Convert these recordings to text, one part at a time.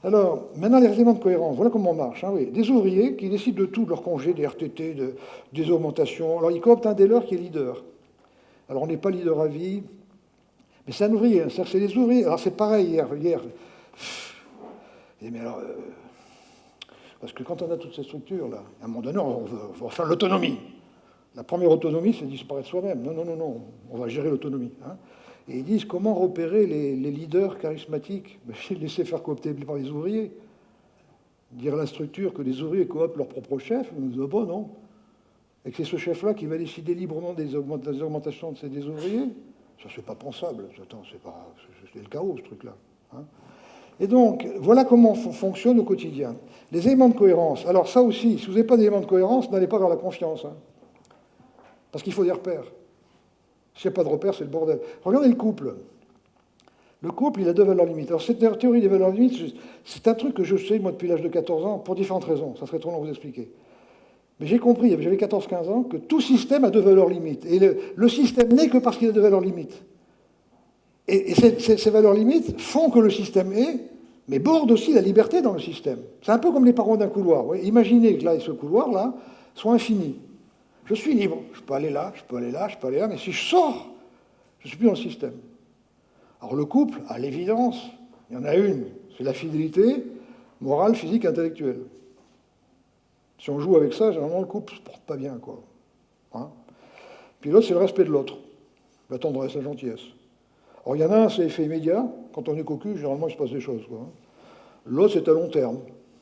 Alors, maintenant, les éléments de cohérence, voilà comment on marche. Hein, oui. Des ouvriers qui décident de tout, de leur congé, des RTT, des augmentations. Alors, ils cooptent un des leurs qui est leader. Alors, on n'est pas leader à vie, mais c'est un ouvrier. Hein, c'est des ouvriers. Alors, c'est pareil hier. Mais alors, parce que quand on a toutes ces structures-là, à un moment donné, on va faire l'autonomie. La première autonomie, c'est disparaître soi-même. Non, non, non, non, on va gérer l'autonomie. Hein. Et ils disent comment repérer les leaders charismatiques. Laisser faire coopter par les ouvriers. Dire à la structure que les ouvriers cooptent leur propre chef, on ne dit pas non. Et que c'est ce chef-là qui va décider librement des augmentations des ouvriers. Ça, c'est pas pensable. Attends, c'est le chaos, ce truc-là. Hein. Et donc, voilà comment fonctionne au quotidien. Les éléments de cohérence. Alors ça aussi, si vous n'avez pas d'éléments de cohérence, n'allez pas vers la confiance. Hein. Parce qu'il faut des repères. S'il n'y a pas de repères, c'est le bordel. Regardez le couple. Le couple, il a deux valeurs limites. Alors cette théorie des valeurs limites, c'est un truc que je sais, moi, depuis l'âge de 14 ans, pour différentes raisons. Ça serait trop long à vous expliquer. Mais j'ai compris, j'avais 14-15 ans, que tout système a deux valeurs limites. Et le système n'est que parce qu'il a deux valeurs limites. Et ces valeurs limites font que le système est, mais bordent aussi la liberté dans le système. C'est un peu comme les parois d'un couloir. Ouais. Imaginez que là, ce couloir-là soit infini. Je suis libre. Je peux aller là, je peux aller là, je peux aller là, mais si je sors, je ne suis plus dans le système. Alors le couple, à l'évidence, il y en a une, c'est la fidélité morale, physique, intellectuelle. Si on joue avec ça, généralement le couple ne se porte pas bien, quoi. Hein. Puis l'autre, c'est le respect de l'autre, la tendresse, la gentillesse. Alors il y en a un, c'est effet immédiat. Quand on est cocu, généralement, il se passe des choses, quoi. L'autre, c'est à long terme.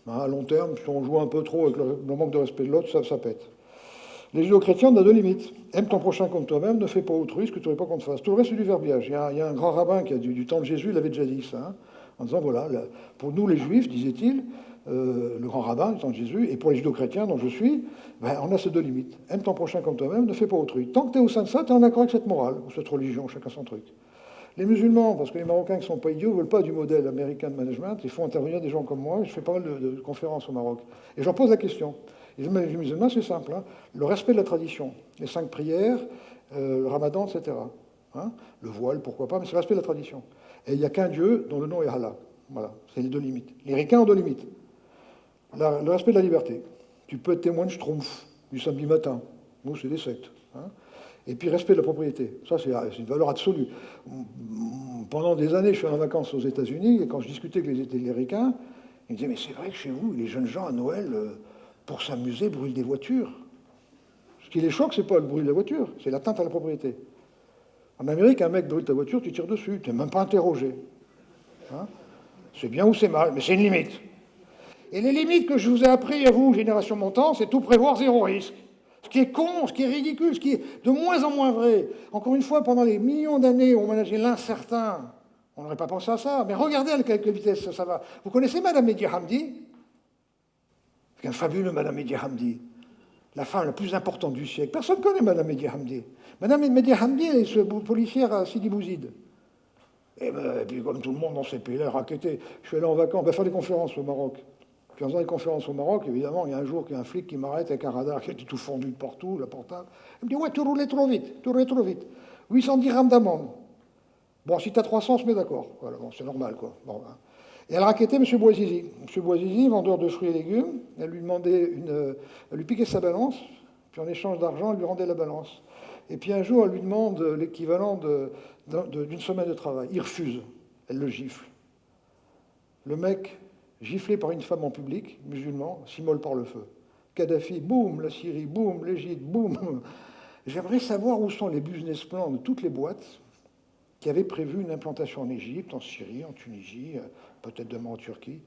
Hein, à long terme, si on joue un peu trop avec le manque de respect de l'autre, ça pète. Les judéo-chrétiens, on a deux limites. Aime ton prochain comme toi-même, ne fais pas autrui ce que tu n'aurais pas qu'on te fasse. Tout le reste, c'est du verbiage. Il y a un grand rabbin qui a du temps de Jésus, il avait déjà dit ça, hein, en disant, voilà, pour nous les juifs, disait-il, le grand rabbin du temps de Jésus, et pour les judéo-chrétiens dont je suis, ben, on a ces deux limites. Aime ton prochain comme toi-même, ne fais pas autrui. Tant que tu es au sein de ça, tu es en accord avec cette morale, ou cette religion, chacun son truc. Les musulmans, parce que les Marocains qui ne sont pas idiots, ne veulent pas du modèle américain de management, ils font intervenir des gens comme moi, je fais pas mal de conférences au Maroc. Et j'en pose la question. Les musulmans, c'est simple, hein, le respect de la tradition, les 5 prières, le ramadan, etc. Hein, le voile, pourquoi pas, mais c'est le respect de la tradition. Et il n'y a qu'un Dieu dont le nom est Allah. Voilà, c'est les deux limites. Les ricains ont deux limites. Le respect de la liberté. Tu peux être témoin de Schtroumpf du samedi matin. Nous, c'est des sectes. Hein. Et puis, respect de la propriété. Ça, c'est une valeur absolue. Pendant des années, je suis en vacances aux États-Unis, et quand je discutais avec les ricains, ils me disaient, mais c'est vrai que chez vous, les jeunes gens, à Noël, pour s'amuser, brûlent des voitures. Ce qui les choque, c'est pas le bruit de la voiture, c'est l'atteinte à la propriété. En Amérique, un mec brûle ta voiture, tu tires dessus, tu n'es même pas interrogé. Hein, c'est bien ou c'est mal, mais c'est une limite. Et les limites que je vous ai appris à vous, génération montante, c'est tout prévoir, zéro risque. Ce qui est con, ce qui est ridicule, ce qui est de moins en moins vrai. Encore une fois, pendant les millions d'années où on manageait l'incertain, on n'aurait pas pensé à ça. Mais regardez à quelle vitesse ça va. Vous connaissez Madame Mehdi Hamdi? C'est un fabuleux Madame Mehdi Hamdi. La femme la plus importante du siècle. Personne ne connaît Madame Mehdi Hamdi. Madame Mehdi Hamdi, elle est ce policière à Sidi Bouzid. Et puis, comme tout le monde dans ces pays-là, raquetté. Je suis allé en vacances, faire des conférences au Maroc. Puis en faisant des conférences au Maroc, évidemment, il y a un jour qu'il y a un flic qui m'arrête avec un radar qui était tout fondu de partout, la portable. Il me dit, ouais, tu roulais trop vite, tu roulais trop vite. 810 dirhams d'amende. Bon, si tu as 300, on se met d'accord. Voilà, bon, c'est normal, quoi. Bon, hein. Et elle raquettait M. Bouazizi. M. Bouazizi, vendeur de fruits et légumes, elle lui demandait elle lui piquait sa balance, puis en échange d'argent, elle lui rendait la balance. Et puis un jour, elle lui demande l'équivalent d'une semaine de travail. Il refuse. Elle le gifle. Le mec, giflé par une femme en public, musulman, s'immole par le feu. Kadhafi, boum, la Syrie, boum, l'Égypte, boum. J'aimerais savoir où sont les business plans de toutes les boîtes qui avaient prévu une implantation en Égypte, en Syrie, en Tunisie, peut-être demain en Turquie.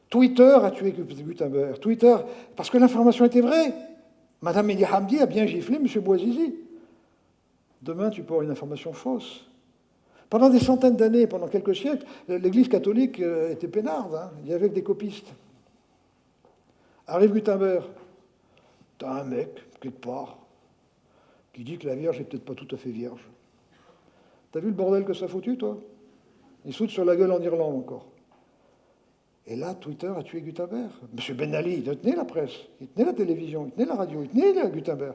Twitter a tué Gutenberg. Twitter, parce que l'information était vraie. Madame Mehdi Hamdi a bien giflé M. Bouazizi. Demain, tu peux avoir une information fausse. Pendant des centaines d'années, pendant quelques siècles, l'Église catholique était peinarde. Hein. Il y avait des copistes. Arrive Gutenberg. T'as un mec, quelque part, qui dit que la Vierge n'est peut-être pas tout à fait vierge. T'as vu le bordel que ça a foutu, toi? Il saute sur la gueule en Irlande encore. Et là, Twitter a tué Gutenberg. M. Ben Ali, il tenait la presse, il tenait la télévision, il tenait la radio, il tenait Gutenberg.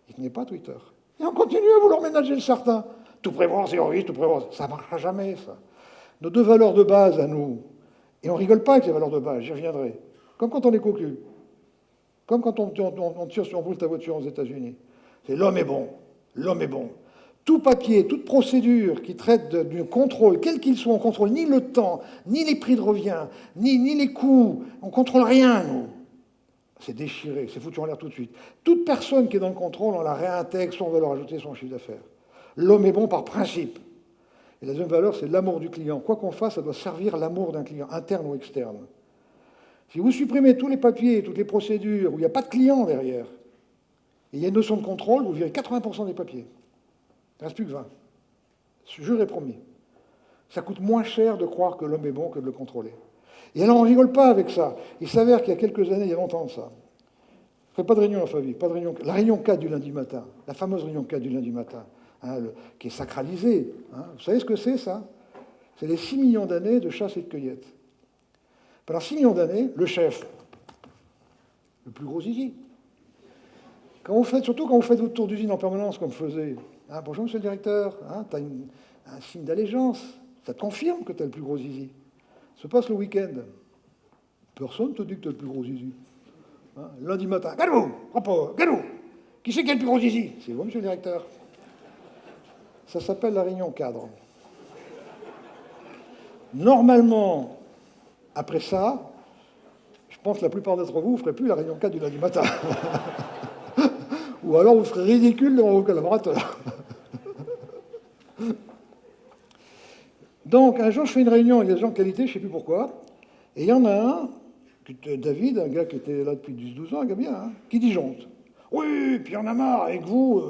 Il ne tenait pas Twitter. Et on continue à vouloir ménager le certain. Tout prévoir, zéro risque, tout prévoir. Ça ne marchera jamais, ça. Nos deux valeurs de base à nous, Et on ne rigole pas avec les valeurs de base, j'y reviendrai. Comme quand on est cocu. Comme quand on brûle ta voiture aux États-Unis. C'est l'homme est bon, l'homme est bon. Tout papier, toute procédure qui traite du contrôle, quel qu'il soit, on ne contrôle ni le temps, ni les prix de revient, ni les coûts, on ne contrôle rien, nous. C'est déchiré, c'est foutu en l'air tout de suite. Toute personne qui est dans le contrôle, on la réintègre, soit on veut leur ajouter son chiffre d'affaires. L'homme est bon par principe. Et la deuxième valeur, c'est l'amour du client. Quoi qu'on fasse, ça doit servir l'amour d'un client, interne ou externe. Si vous supprimez tous les papiers, toutes les procédures, où il n'y a pas de client derrière, et il y a une notion de contrôle, vous virez 80% des papiers. Il ne reste plus que 20. Jure et promis. Ça coûte moins cher de croire que l'homme est bon que de le contrôler. Et alors on ne rigole pas avec ça. Il s'avère qu'il y a quelques années, il y a longtemps de ça, je ne ferai pas de réunion en famille, pas de réunion, la réunion 4 du lundi matin, la fameuse réunion 4 du lundi matin, hein, qui est sacralisée. Hein. Vous savez ce que c'est, ça? C'est les 6 millions d'années de chasse et de cueillette. Pendant 6 millions d'années, le chef, le plus gros zizi, surtout quand vous faites votre tour d'usine en permanence, comme je faisais, hein, bonjour monsieur le directeur, hein, tu as un signe d'allégeance, ça te confirme que tu as le plus gros zizi. Se passe le week-end. Personne ne te dit que tu as le plus gros zizi. Hein, lundi matin, Galou, rapport, Galou, qui c'est qui a le plus gros zizi? C'est vous, monsieur le directeur. Ça s'appelle la réunion cadre. Normalement, après ça, je pense que la plupart d'entre vous ne ferez plus la réunion 4 du lundi matin. Ou alors vous ferez ridicule devant vos collaborateurs. Donc, un jour, je fais une réunion, il y a des gens de qualité, je ne sais plus pourquoi, et il y en a un, David, un gars qui était là depuis 10-12 ans, un gars bien, hein, qui disjoncte. Oui, puis il y en a marre, avec vous,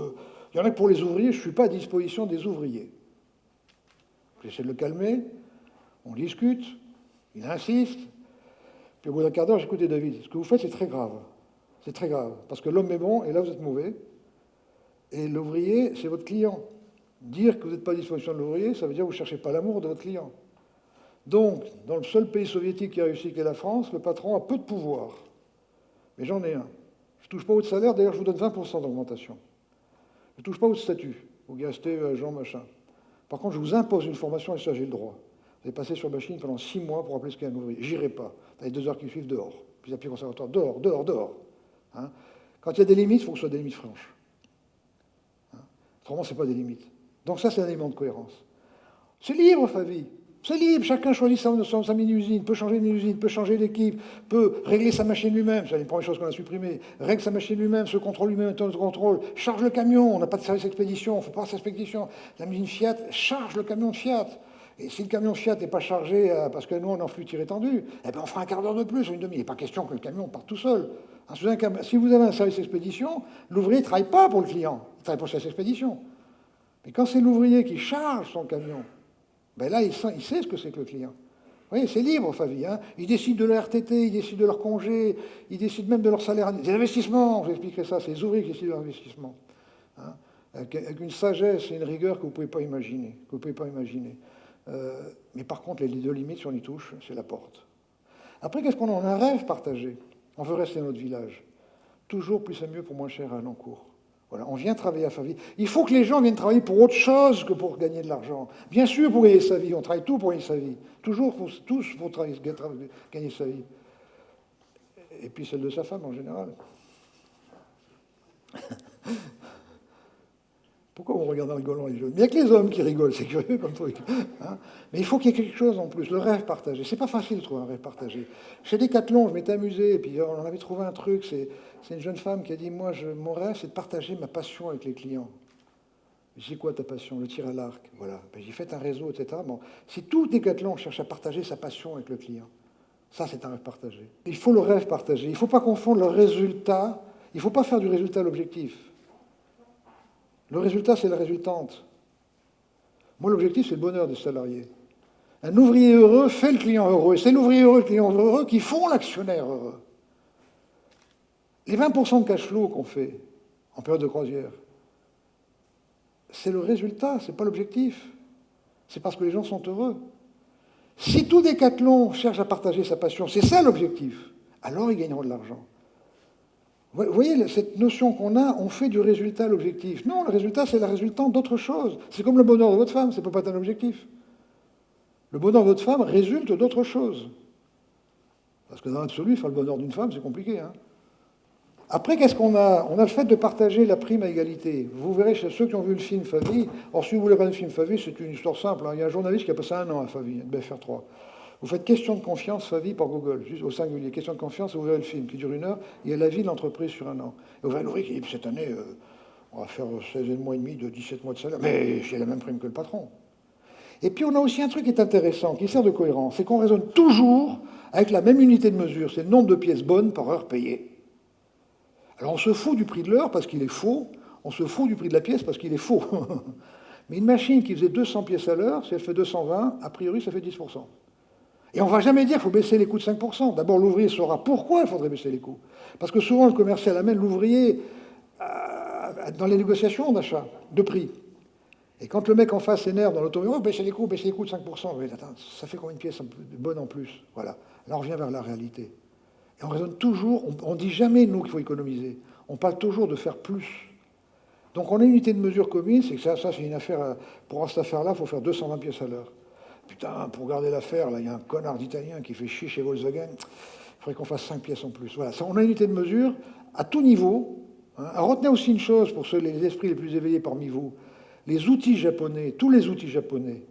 il y en a que pour les ouvriers, je ne suis pas à disposition des ouvriers. J'essaie de le calmer, on discute, il insiste, puis au bout d'un quart d'heure, j'écoute David, ce que vous faites, c'est très grave. C'est très grave, parce que l'homme est bon, et là, vous êtes mauvais, et l'ouvrier, c'est votre client. Dire que vous n'êtes pas à disposition de l'ouvrier, ça veut dire que vous ne cherchez pas l'amour de votre client. Donc, dans le seul pays soviétique qui a réussi, qui est la France, le patron a peu de pouvoir. Mais j'en ai un. Je ne touche pas votre salaire, d'ailleurs, je vous donne 20% d'augmentation. Je ne touche pas votre statut. Vous restez agent, machin. Par contre, je vous impose une formation, et ça, j'ai le droit. Vous allez passer sur machine pendant 6 mois pour appeler ce qu'est un ouvrier. J'irai pas. Dans les 2 heures qui suivent, dehors. Puis à pied conservatoire, dehors, dehors, dehors. Hein, quand il y a des limites, il faut que ce soit des limites franches. Hein, autrement, ce n'est pas des limites. Donc ça, c'est un élément de cohérence. C'est libre, Favi. C'est libre. Chacun choisit sa mini-usine, peut changer d'usine, peut changer d'équipe, peut régler sa machine lui-même. C'est une première chose qu'on a supprimée. Règle sa machine lui-même, se contrôle lui-même, temps de contrôle. Charge le camion. On n'a pas de service expédition. On ne fait pas cette expédition. La usine Fiat charge le camion de Fiat. Et si le camion Fiat n'est pas chargé parce que nous, on est en flux tiré tendu, eh bien, on fera un quart d'heure de plus ou une demi. Il n'est pas question que le camion parte tout seul. Si vous avez un service expédition, l'ouvrier ne travaille pas pour le client. Il travaille pour le service expédition. Mais quand c'est l'ouvrier qui charge son camion, ben là, il sait ce que c'est que le client. Vous voyez, c'est libre, Favi. Hein, il décide de leur RTT, il décide de leur congé, il décide même de leur salaire. Des investissements, je vous expliquerai ça, c'est les ouvriers qui décident de leur investissement. Hein, avec une sagesse et une rigueur que vous ne pouvez pas imaginer. Mais par contre, les deux limites, si on y touche, c'est la porte. Après, qu'est-ce qu'on a? On a un rêve partagé. On veut rester dans notre village. Toujours plus et mieux pour moins cher à Alencourt. Voilà, on vient travailler à Favi. Il faut que les gens viennent travailler pour autre chose que pour gagner de l'argent. Bien sûr, pour gagner sa vie, on travaille tout pour gagner sa vie. Toujours, tous pour gagner sa vie. Et puis celle de sa femme en général. Pourquoi on regarde en rigolant les jeunes? Il n'y a que les hommes qui rigolent, c'est curieux comme truc. Hein, mais il faut qu'il y ait quelque chose en plus, le rêve partagé. C'est pas facile de trouver un rêve partagé. Chez Decathlon, je m'étais amusé, et puis on en avait trouvé un truc, c'est une jeune femme qui a dit, moi, mon rêve, c'est de partager ma passion avec les clients. J'ai quoi ta passion? Le tir à l'arc. Voilà. Ben, j'ai fait un réseau, etc. Bon, si tout Decathlon cherche à partager sa passion avec le client, ça, c'est un rêve partagé. Il faut le rêve partagé. Il ne faut pas confondre le résultat. Il ne faut pas faire du résultat l'objectif. Le résultat, c'est la résultante. Moi, l'objectif, c'est le bonheur des salariés. Un ouvrier heureux fait le client heureux. Et c'est l'ouvrier heureux et le client heureux qui font l'actionnaire heureux. Les 20% de cash flow qu'on fait en période de croisière, c'est le résultat, ce n'est pas l'objectif. C'est parce que les gens sont heureux. Si tout Decathlon cherche à partager sa passion, c'est ça l'objectif, alors ils gagneront de l'argent. Vous voyez, cette notion qu'on a, on fait du résultat l'objectif. Non, le résultat, c'est la résultante d'autre chose. C'est comme le bonheur de votre femme, ça ne peut pas être un objectif. Le bonheur de votre femme résulte d'autre chose. Parce que dans l'absolu, faire le bonheur d'une femme, c'est compliqué. Hein. Après, qu'est-ce qu'on a? On a le fait de partager la prime à égalité. Vous verrez chez ceux qui ont vu le film Favie. Or, si vous voulez regarder le film Favie, c'est une histoire simple. Hein. Il y a un journaliste qui a passé 1 an à Favie, de BFR3. Vous faites question de confiance Favie par Google, juste au singulier. Question de confiance, et vous verrez le film qui dure 1 heure. Il y a la vie de l'entreprise sur 1 an. Et vous verrez l'ouvrier qui dit cette année, on va faire 16 mois et demi de 17 mois de salaire. Mais j'ai la même prime que le patron. Et puis on a aussi un truc qui est intéressant, qui sert de cohérence, c'est qu'on raisonne toujours avec la même unité de mesure, c'est le nombre de pièces bonnes par heure payée. Alors on se fout du prix de l'heure parce qu'il est faux, on se fout du prix de la pièce parce qu'il est faux. Mais une machine qui faisait 200 pièces à l'heure, si elle fait 220, a priori ça fait 10%. Et on ne va jamais dire qu'il faut baisser les coûts de 5%. D'abord l'ouvrier saura pourquoi il faudrait baisser les coûts. Parce que souvent le commercial amène l'ouvrier dans les négociations d'achat, de prix. Et quand le mec en face s'énerve dans l'automobile, oh, baissez les coûts de 5%, oui, attends, ça fait combien de pièces bonnes en plus? Voilà. Là, on revient vers la réalité. Et on raisonne toujours, on ne dit jamais, nous, qu'il faut économiser. On parle toujours de faire plus. Donc on a une unité de mesure commune, c'est que ça c'est une affaire, pour cette affaire-là, il faut faire 220 pièces à l'heure. Putain, pour garder l'affaire, là, il y a un connard d'Italien qui fait chier chez Volkswagen, il faudrait qu'on fasse 5 pièces en plus. Voilà, ça, on a une unité de mesure à tout niveau. Hein. Alors, retenez aussi une chose, pour les esprits les plus éveillés parmi vous, les outils japonais, tous les outils japonais,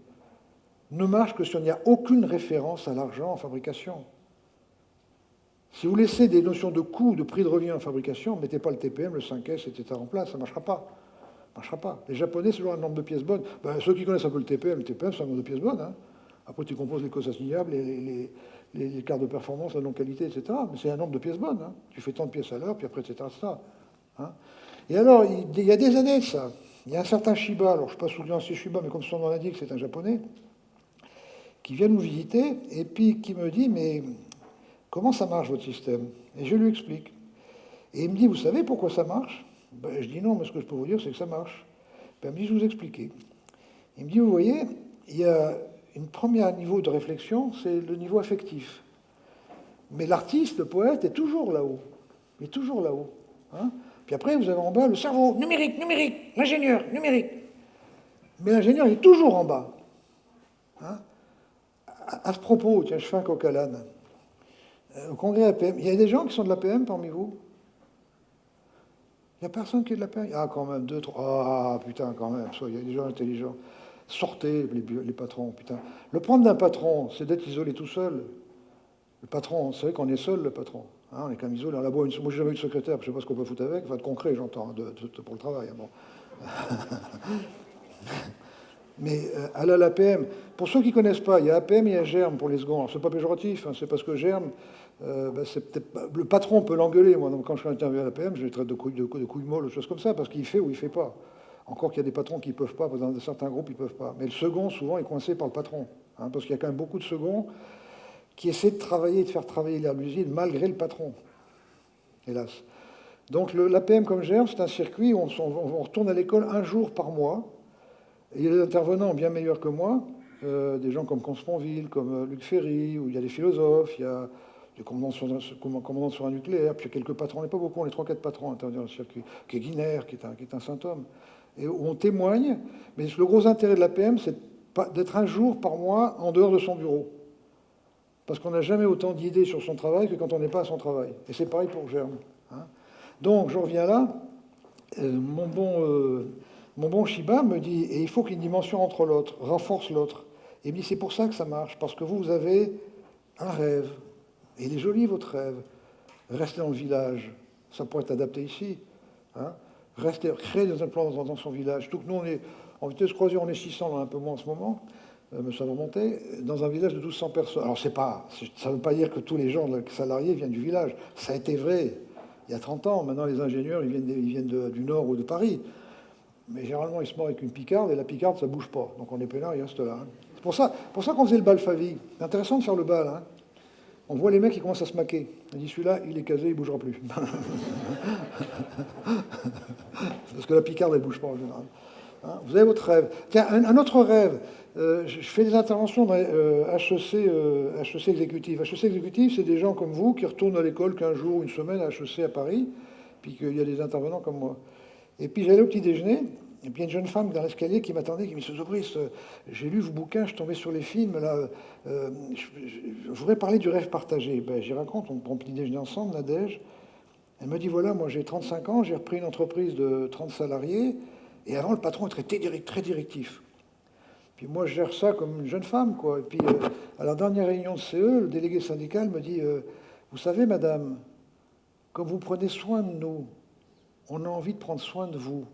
ne marchent que si on n'y a aucune référence à l'argent en fabrication. Si vous laissez des notions de coût, de prix de revient en fabrication, mettez pas le TPM, le 5S, etc. en place, ça ne marchera pas. Ça marchera pas. Les Japonais, c'est toujours un nombre de pièces bonnes. Ben, ceux qui connaissent un peu le TPM, c'est un nombre de pièces bonnes. Hein. Après, tu composes les causes assignables, les cartes de performance, la non-qualité, etc. Mais c'est un nombre de pièces bonnes. Hein. Tu fais tant de pièces à l'heure, puis après, etc. Hein. Et alors, il y a des années de ça. Il y a un certain Shiba, alors je ne sais pas souvenir c'est Shiba, mais comme son nom l'indique, c'est un Japonais, qui vient nous visiter, et puis qui me dit, mais comment ça marche votre système? Et je lui explique. Et il me dit, vous savez pourquoi ça marche? Ben, je dis non, mais ce que je peux vous dire, c'est que ça marche. Ben, il me dit, je vais vous expliquer. Il me dit, vous voyez, il y a un premier niveau de réflexion, c'est le niveau affectif. Mais l'artiste, le poète, est toujours là-haut. Il est toujours là-haut. Hein. Puis après, vous avez en bas le cerveau, numérique, l'ingénieur, numérique. Mais l'ingénieur, il est toujours en bas. Hein. À ce propos, tiens, je fais un coq à l'âne. Au congrès APM, il y a des gens qui sont de l'APM parmi vous? Il n'y a personne qui est de l'APM? Ah, quand même, 2, 3. Ah, putain, quand même, il y a des gens intelligents. Sortez, les patrons, putain. Le problème d'un patron, c'est d'être isolé tout seul. Le patron, c'est vrai qu'on est seul, le patron. Hein, on est quand même isolé. Moi, je n'ai jamais eu de secrétaire, je ne sais pas ce qu'on peut foutre avec. Enfin, de concret, j'entends, pour le travail. Hein, bon. Mais à l'APM, pour ceux qui ne connaissent pas, il y a APM et il y a GERM pour les seconds. Ce n'est pas péjoratif, hein, c'est parce que GERM, c'est peut-être pas... Le patron peut l'engueuler. Moi, donc, quand je fais interview à l'APM, je les traite de couilles molles, des choses comme ça, parce qu'il fait ou il ne fait pas. Encore qu'il y a des patrons qui ne peuvent pas, dans certains groupes, ils ne peuvent pas. Mais le second, souvent, est coincé par le patron. Hein, parce qu'il y a quand même beaucoup de seconds qui essaient de travailler, de faire travailler l'air de l'usine malgré le patron. Hélas. Donc l'APM comme GERM, c'est un circuit où on retourne à l'école 1 jour par mois. Et il y a des intervenants bien meilleurs que moi, des gens comme Consponville, comme Luc Ferry, où il y a des philosophes, il y a des commandants sur un nucléaire, puis il y a quelques patrons, on n'est pas beaucoup, on est 3-4 patrons à intervenir dans le circuit, qui est Guiner, qui est un saint homme. Et où on témoigne, mais le gros intérêt de l'APM, c'est d'être 1 jour par mois en dehors de son bureau. Parce qu'on n'a jamais autant d'idées sur son travail que quand on n'est pas à son travail. Et c'est pareil pour GERM. Hein. Donc, je reviens là. Mon bon Shiba me dit, et il faut qu'une dimension entre l'autre, renforce l'autre. Et il me dit, c'est pour ça que ça marche, parce que vous avez un rêve. Et il est joli, votre rêve. Restez dans le village. Ça pourrait être adapté ici. Hein. Créez dans un plan dans son village. Tout que nous, on est en vitesse croisière, on est 600, là, un peu moins en ce moment. Mais ça va monter, dans un village de 1200 personnes. Alors, ça ne veut pas dire que tous les gens salariés viennent du village. Ça a été vrai il y a 30 ans. Maintenant, les ingénieurs, ils viennent du Nord ou de Paris. Mais généralement, ils se mordent avec une picarde, et la picarde, ça ne bouge pas. Donc, on est peinard, il reste là. Hein. C'est pour ça qu'on faisait le bal Favie. C'est intéressant de faire le bal. Hein. On voit les mecs qui commencent à se maquer. On dit, celui-là, il est casé, il ne bougera plus. Parce que la picarde, elle ne bouge pas en général. Hein, vous avez votre rêve. Tiens, un autre rêve. Je fais des interventions dans HEC exécutif. HEC exécutif, c'est des gens comme vous qui retournent à l'école 15 jours, une semaine à HEC à Paris, puis qu'il y a des intervenants comme moi. Et puis j'allais au petit déjeuner, Et puis il y a une jeune femme dans l'escalier qui m'attendait, qui me dit, Monsieur Zobris, j'ai lu vos bouquins, je suis tombé sur les films, là, je voudrais parler du rêve partagé. Ben, j'y raconte, on prend petit déjeuner ensemble, Nadège. Elle me dit, voilà, moi j'ai 35 ans, j'ai repris une entreprise de 30 salariés, et avant le patron était très directif. Puis moi je gère ça comme une jeune femme, quoi. Et puis à la dernière réunion de CE, le délégué syndical me dit, vous savez madame, comme vous prenez soin de nous, on a envie de prendre soin de vous.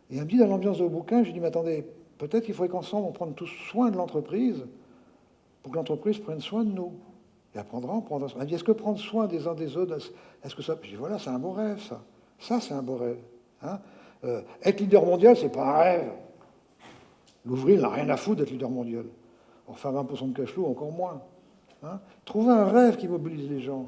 Et elle me dit, dans l'ambiance de vos bouquins, je dis, mais attendez, peut-être qu'il faudrait qu'ensemble on prenne tous soin de l'entreprise pour que l'entreprise prenne soin de nous. Et elle prendra soin. Elle me dit, est-ce que prendre soin des uns des autres, est-ce que ça... Je dis, voilà, c'est un beau rêve, ça. Ça, c'est un beau rêve. Hein, être leader mondial, c'est pas un rêve. L'ouvrier n'a rien à foutre d'être leader mondial. Enfin, 20% de cash flow, encore moins. Hein, trouver un rêve qui mobilise les gens.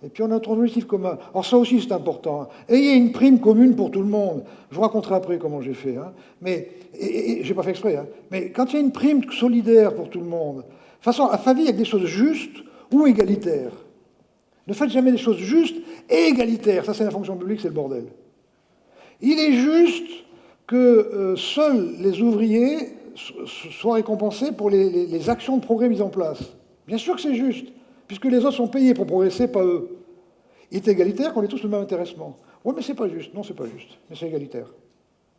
Et puis on a un objectif commun. Alors ça aussi c'est important. Hein. Ayez une prime commune pour tout le monde. Je vous raconterai après comment j'ai fait. Hein. Mais j'ai pas fait exprès. Hein. Mais quand il y a une prime solidaire pour tout le monde, de toute façon, à Faville, il y a des choses justes ou égalitaires. Ne faites jamais des choses justes et égalitaires. Ça c'est la fonction publique, c'est le bordel. Il est juste que seuls les ouvriers soient récompensés pour les actions de progrès mises en place. Bien sûr que c'est juste, puisque les autres sont payés pour progresser, pas eux. Il est égalitaire qu'on ait tous le même intéressement. Oui, mais c'est pas juste. Non, c'est pas juste, mais c'est égalitaire.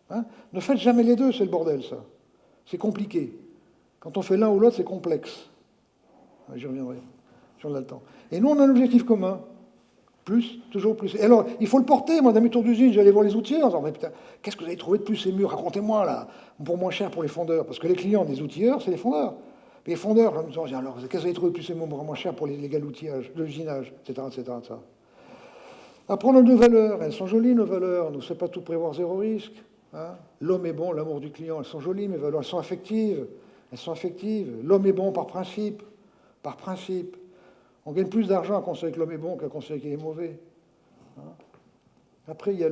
Hein, ne faites jamais les deux, c'est le bordel, ça. C'est compliqué. Quand on fait l'un ou l'autre, c'est complexe. J'y reviendrai, si on a le temps. Et nous, on a un objectif commun. Plus, toujours plus. Et alors, il faut le porter. Moi, dans mes tours d'usine, j'allais voir les outilleurs en disant, mais putain, qu'est-ce que vous avez trouvé de plus ces murs? Racontez-moi, là, pour moins cher pour les fondeurs. Parce que les clients des outilleurs, c'est les fondeurs. Et les fondeurs, là, me disent, alors, qu'est-ce que vous avez trouvé de plus ces murs pour moins cher pour les galoutillages, l'usinage, etc., etc., etc. Apprendre nos valeurs. Elles sont jolies, nos valeurs. On ne sait pas tout prévoir, zéro risque. Hein. L'homme est bon, l'amour du client. Elles sont jolies, mes valeurs. Elles sont affectives. Elles sont affectives. L'homme est bon par principe. Par principe. On gagne plus d'argent à considérer que l'homme est bon qu'à considérer qu'il est mauvais. Après, il y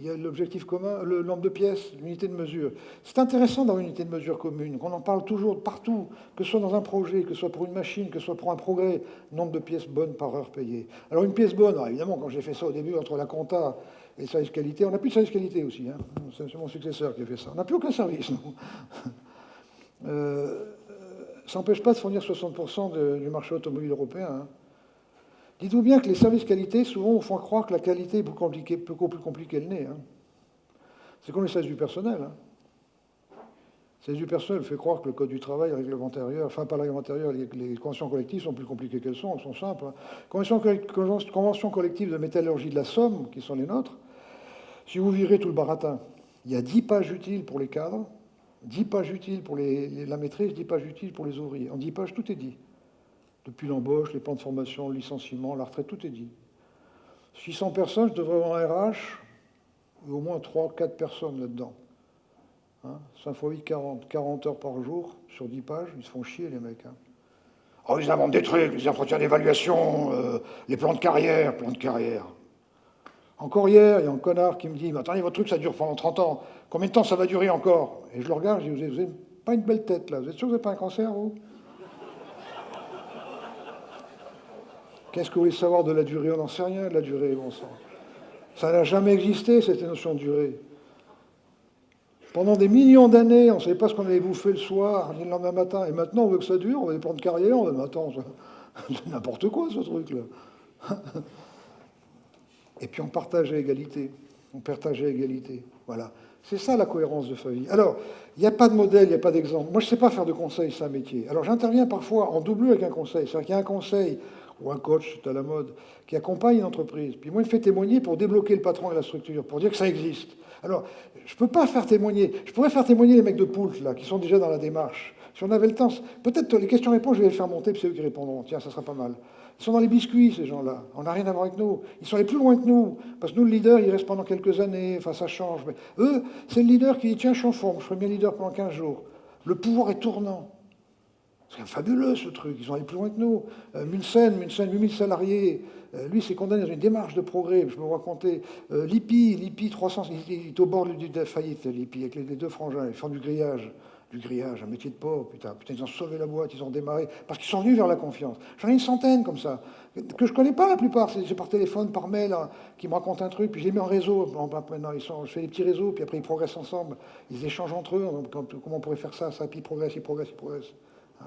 a l'objectif commun, le nombre de pièces, l'unité de mesure. C'est intéressant d'avoir une unité de mesure commune, qu'on en parle toujours partout, que ce soit dans un projet, que ce soit pour une machine, que ce soit pour un progrès, nombre de pièces bonnes par heure payée. Alors une pièce bonne, alors évidemment, quand j'ai fait ça au début entre la compta et le service qualité, on n'a plus de service qualité aussi. Hein. C'est mon successeur qui a fait ça. On n'a plus aucun service, nous. Ça n'empêche pas de fournir 60% du marché automobile européen. Hein. Dites-vous bien que les services qualité, souvent, vous font croire que la qualité est beaucoup plus compliquée qu'elle n'est. Hein. C'est comme les services du personnel. Hein. Les services du personnel fait croire que le code du travail réglementaire, enfin pas réglementaire, les conventions collectives sont plus compliquées qu'elles sont simples. Hein. Conventions collectives de métallurgie de la Somme, qui sont les nôtres, si vous virez tout le baratin, il y a 10 pages utiles pour les cadres, 10 pages utiles pour la maîtrise, 10 pages utiles pour les ouvriers. En 10 pages, tout est dit. Depuis l'embauche, les plans de formation, le licenciement, la retraite, tout est dit. 600 personnes, je devrais avoir un RH, au moins 3-4 personnes là-dedans. Hein, 5 x 8, 40 heures par jour, sur 10 pages, ils se font chier, les mecs. Hein. Oh, ils inventent des trucs, les entretiens d'évaluation, les plans de carrière. Encore hier, il y a un connard qui me dit, attendez, votre truc, ça dure pendant 30 ans. Combien de temps ça va durer encore? Et je le regarde, je dis, vous n'avez pas une belle tête, là. Vous êtes sûr que vous n'avez pas un cancer, vous? Qu'est-ce que vous voulez savoir de la durée? On n'en sait rien de la durée, bon sang. Ça n'a jamais existé, cette notion de durée. Pendant des millions d'années, on ne savait pas ce qu'on allait bouffer le soir, ni le lendemain matin. Et maintenant, on veut que ça dure, on veut des plans de carrière, on veut, mais attends, c'est n'importe quoi, ce truc-là. Et puis on partage à égalité. On partage à égalité. Voilà. C'est ça la cohérence de Faville. Alors, il n'y a pas de modèle, il n'y a pas d'exemple. Moi, je ne sais pas faire de conseil, c'est un métier. Alors, j'interviens parfois en double avec un conseil. C'est-à-dire qu'il y a un conseil ou un coach, c'est à la mode, qui accompagne une entreprise. Puis moi, il me fait témoigner pour débloquer le patron et la structure, pour dire que ça existe. Alors, je ne peux pas faire témoigner. Je pourrais faire témoigner les mecs de Poult, là, qui sont déjà dans la démarche. Si on avait le temps, peut-être les questions-réponses, je vais les faire monter, puis c'est eux qui répondront. Tiens, ça sera pas mal. Ils sont dans les biscuits, ces gens-là. On n'a rien à voir avec nous. Ils sont allés plus loin que nous. Parce que nous, le leader, il reste pendant quelques années. Enfin, ça change. Mais eux, c'est le leader qui dit, tiens, je suis en forme, je serai bien leader pendant 15 jours. Le pouvoir est tournant. C'est fabuleux, ce truc. Ils sont allés plus loin que nous. Munsen, 8000 salariés. Lui, s'est condamné dans une démarche de progrès. Je peux vous raconter. Lippi, 300, il est au bord de la faillite, Lippi, avec les deux frangins. Ils font du grillage. du grillage, un métier de pauvre, putain, ils ont sauvé la boîte, ils ont démarré, parce qu'ils sont venus vers la confiance. J'en ai une centaine comme ça, que je connais pas la plupart, c'est par téléphone, par mail, hein, qui me racontent un truc, puis je les mets en réseau. Bon, maintenant, je fais des petits réseaux, puis après ils progressent ensemble, ils échangent entre eux, comment on pourrait faire ça, puis ils progressent, ils progressent, ils progressent. Hein.